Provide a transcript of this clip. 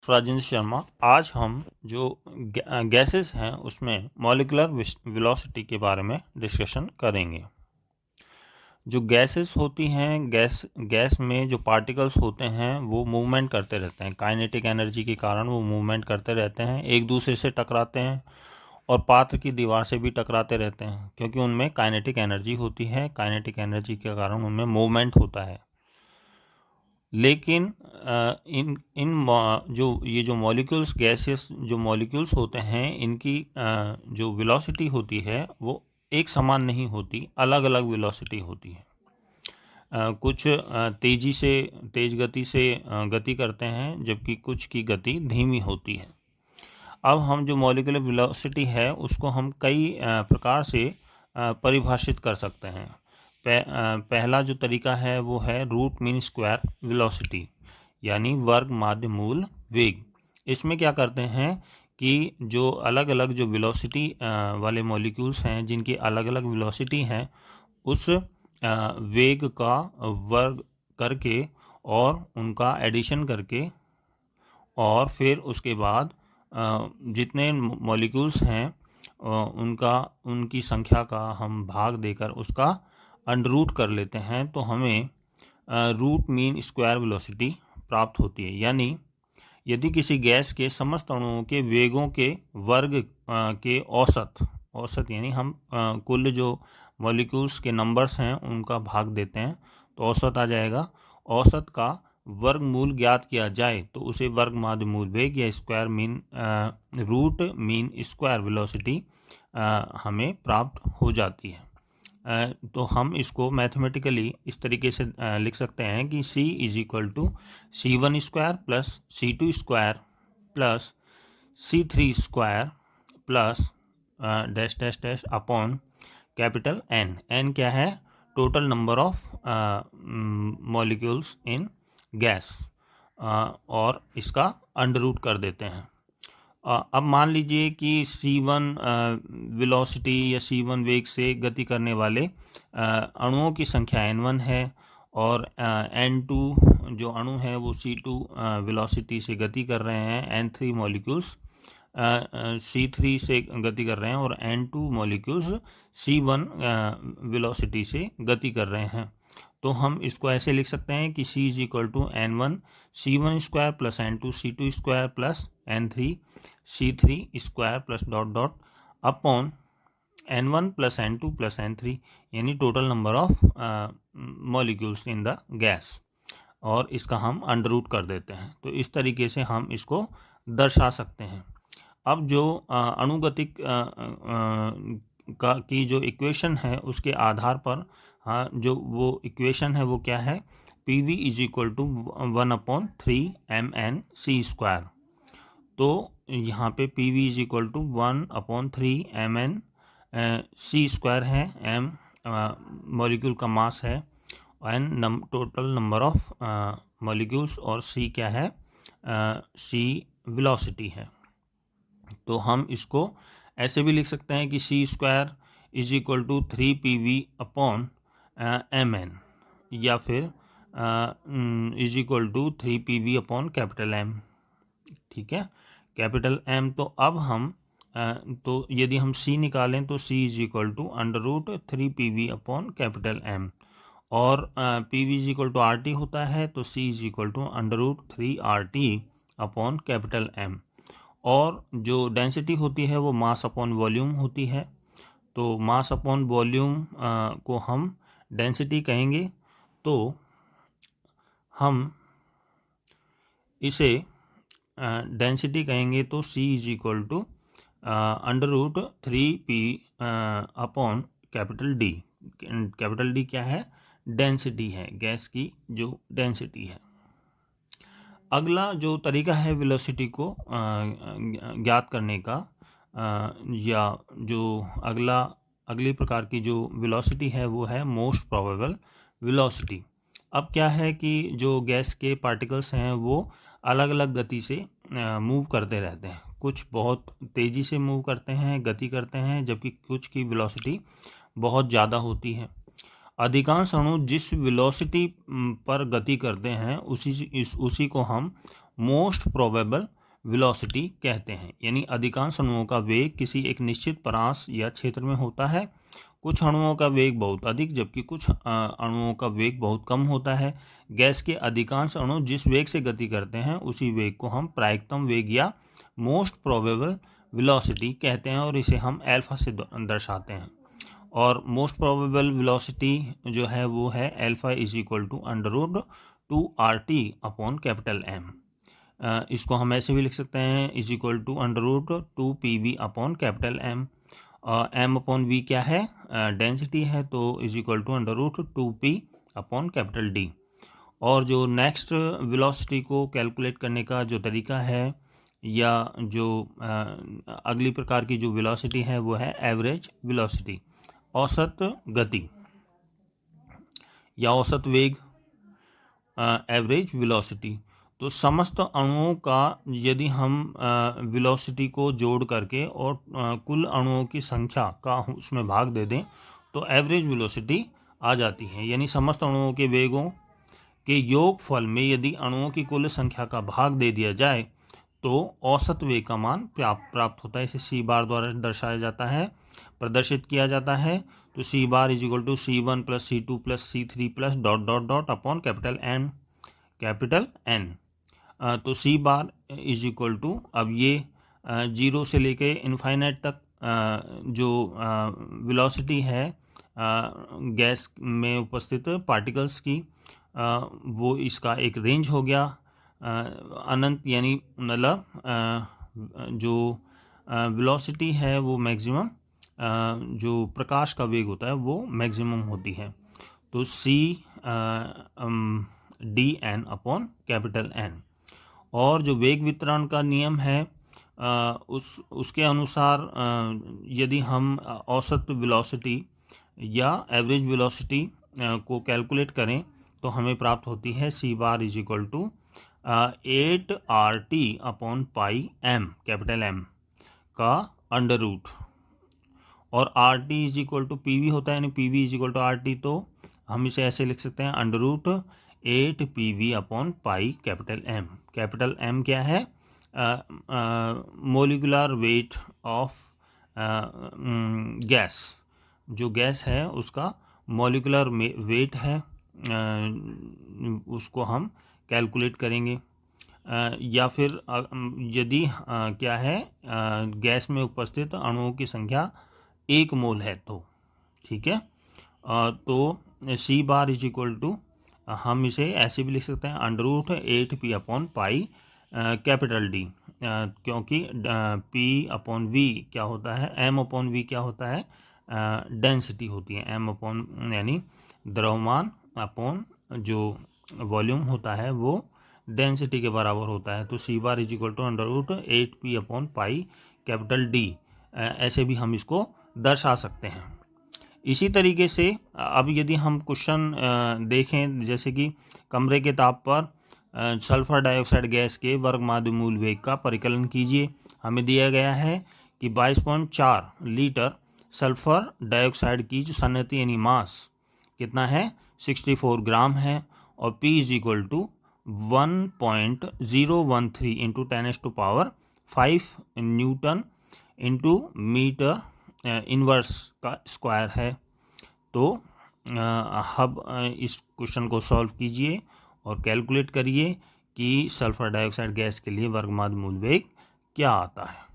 राजेंद्र शर्मा। आज हम जो गैसेस हैं उसमें मॉलिक्यूलर वेलोसिटी के बारे में डिस्कशन करेंगे। जो गैसेस होती हैं, गैस में जो पार्टिकल्स होते हैं वो मूवमेंट करते रहते हैं। काइनेटिक एनर्जी के कारण वो मूवमेंट करते रहते हैं, एक दूसरे से टकराते हैं और पात्र की दीवार से भी टकराते रहते हैं, क्योंकि उनमें काइनेटिक एनर्जी होती है। काइनेटिक एनर्जी के कारण उनमें मूवमेंट होता है। लेकिन इन इन जो मॉलिक्यूल्स, गैसेस जो मॉलिक्यूल्स होते हैं, इनकी जो वेलोसिटी होती है वो एक समान नहीं होती, अलग अलग वेलोसिटी होती है। कुछ तेज गति से गति करते हैं, जबकि कुछ की गति धीमी होती है। अब हम जो मॉलिक्यूलर वेलोसिटी है उसको हम कई प्रकार से परिभाषित कर सकते हैं। पहला जो तरीका है वो है रूट मीन स्क्वायर वेलोसिटी, यानी वर्ग माध्य मूल वेग। इसमें क्या करते हैं कि जो अलग अलग जो वेलोसिटी वाले मॉलिक्यूल्स हैं, जिनकी अलग अलग वेलोसिटी हैं, उस वेग का वर्ग करके और उनका एडिशन करके, और फिर उसके बाद जितने मॉलिक्यूल्स हैं उनकी संख्या का हम भाग देकर उसका अंडररूट कर लेते हैं, तो हमें रूट मीन स्क्वायर वेलोसिटी प्राप्त होती है। यानी यदि किसी गैस के समस्त अणुओं के वेगों के वर्ग के औसत यानी हम कुल जो मॉलिक्यूल्स के नंबर्स हैं उनका भाग देते हैं, तो औसत आ जाएगा। औसत का वर्गमूल ज्ञात किया जाए तो उसे वर्ग माध्य मूल वेग या square mean root mean square velocity हमें प्राप्त हो जाती है। तो हम इसको मैथमेटिकली इस तरीके से लिख सकते हैं कि C is equal to C1 square plus C2 square plus C3 square plus dash dash dash upon capital N। N क्या है? Total number of molecules in gas, और इसका अंडर रूट कर देते हैं। अब मान लीजिए कि C1 वेलोसिटी या C1 वेग से गति करने वाले अणुओं की संख्या N1 है, और N2 जो अणु है वो C2 वेलोसिटी से गति कर रहे हैं। N3 मॉलिक्यूल्स C3 से गति कर रहे हैं, और N2 मॉलिक्यूल्स C1 वेलोसिटी से गति कर रहे हैं। तो हम इसको ऐसे लिख सकते हैं कि C is equal to N1 C1 square plus N2 C2 square plus N3 C3 square plus dot dot upon N1 plus N2 plus N3, यानी total number of molecules in the gas, और इसका हम under root कर देते हैं। तो इस तरीके से हम इसको दर्शा सकते हैं। अब जो अणुगतिक की जो इक्वेशन है उसके आधार पर जो वो इक्वेशन है वो क्या है? PV is equal to 1/3 mn/c²। तो यहाँ पे PV is equal to 1/3 mn/c² है। m मॉलिक्यूल का मास है, n total number of molecules, और c क्या है? c वेलोसिटी है। तो हम इसको ऐसे भी लिख सकते हैं कि C² is equal to 3PV/mn, या फिर is equal to 3PV/ capital M। ठीक है, कैपिटल M। तो अब हम तो यदि हम C निकालें तो C is equal to √3PV/ capital M, और PV is equal to RT होता है, तो C is equal to √3RT/ capital M। और जो डेंसिटी होती है वो मास अपॉन वॉल्यूम होती है। तो मास अपॉन वॉल्यूम को हम डेंसिटी कहेंगे, तो हम इसे डेंसिटी कहेंगे तो C is equal to √3P/ capital D। Capital D क्या है? डेंसिटी है, गैस की जो डेंसिटी है। अगला जो तरीका है वेलोसिटी को ज्ञात करने का, या जो अगली प्रकार की जो वेलोसिटी है वो है मोस्ट प्रोबेबल वेलोसिटी। अब क्या है कि जो गैस के पार्टिकल्स हैं वो अलग अलग गति से मूव करते रहते हैं। कुछ बहुत तेज़ी से मूव करते हैं, गति करते हैं, जबकि कुछ की वेलोसिटी बहुत ज़्यादा होती है। अधिकांश अणु जिस वेलोसिटी पर गति करते हैं उसी को हम मोस्ट प्रोबेबल वेलोसिटी कहते हैं। यानी अधिकांश अणुओं का वेग किसी एक निश्चित परास या क्षेत्र में होता है। कुछ अणुओं का वेग बहुत अधिक जबकि कुछ अणुओं का वेग बहुत कम होता है। गैस के अधिकांश अणु जिस वेग से गति करते हैं उसी वेग को हम प्रायिकतम वेग या मोस्ट प्रोबेबल वेलोसिटी कहते हैं और इसे हम अल्फा से दर्शाते हैं। और मोस्ट प्रोबेबल वेलोसिटी जो है वो है alpha is equal to √2RT upon capital M। इसको हम ऐसे भी लिख सकते हैं is equal to √2PV upon capital M। M upon V क्या है, डेंसिटी है, तो is equal to √2P upon capital D। और जो नेक्स्ट वेलोसिटी को कैलकुलेट करने का जो तरीका है या जो अगली प्रकार की जो वेलोसिटी है वो है एवरेज वेलोसिटी, औसत गति या औसत वेग, एवरेज वेलोसिटी। तो समस्त अणुओं का यदि हम वेलोसिटी को जोड़ करके और कुल अणुओं की संख्या का उसमें भाग दे दें तो एवरेज वेलोसिटी आ जाती है। यानी समस्त अणुओं के वेगों के योगफल में यदि अणुओं की कुल संख्या का भाग दे दिया जाए तो औसत वेग का मान प्राप्त होता है। इसे C बार द्वारा दर्शाया जाता है, प्रदर्शित किया जाता है। तो C bar is equal to C1 plus C2 plus C3 plus dot dot dot upon capital N। तो C bar is equal to, अब ये 0 से लेके इनफाइनाइट तक जो वेलोसिटी है गैस में उपस्थित पार्टिकल्स की, वो इसका एक रेंज हो गया। अनंत यानी मतलब जो वेलोसिटी है वो मैक्सिमम, जो प्रकाश का वेग होता है वो मैक्सिमम होती है। तो CDN अपॉन कैपिटल N। और जो वेग वितरण का नियम है उसके अनुसार यदि हम औसत वेलोसिटी या एवरेज वेलोसिटी को कैलकुलेट करें तो हमें प्राप्त होती है C bar is equal to 8RT upon pi M capital M का अंडर रूट, और RT is equal to PV होता है, यानी PV is equal to RT। तो हम इसे ऐसे लिख सकते हैं under root 8PV upon pi capital M। Capital M क्या है, मोलिकुलर वेट ऑफ गैस, जो गैस है उसका मोलिकुलर वेट है, उसको हम कैलकुलेट करेंगे। या फिर यदि क्या है गैस में उपस्थित अणुओं की संख्या 1 मोल है तो ठीक है। तो C bar is equal to, हम इसे ऐसे भी लिख सकते हैं under root 8P upon pi capital D, क्योंकि P अपॉन V क्या होता है, M अपॉन V क्या होता है, डेंसिटी होती है। M अपॉन यानी द्रव्यमान अपॉन जो वॉल्यूम होता है वो डेंसिटी के बराबर होता है। तो C bar is equal to under root 8P upon pi capital D, ऐसे भी हम इसको दर्शा सकते हैं। इसी तरीके से अब यदि हम क्वेश्चन देखें, जैसे कि कमरे के ताप पर सल्फर डाइऑक्साइड गैस के वर्गमाध्य मूल वेग का परिकलन कीजिए। हमें दिया गया है कि 22.4 लीटर सल्फर डाइऑक्साइड की जो सन्नति यानी मास कितना है 64 ग्राम है, और P is equal to 1.013 into 10⁵ newton into metre inverse का स्क्वायर है। तो अब इस क्वेश्चन को सॉल्व कीजिए और कैलकुलेट करिए कि सल्फर डाइऑक्साइड गैस के लिए वर्गमाध्य मूल वेग क्या आता है।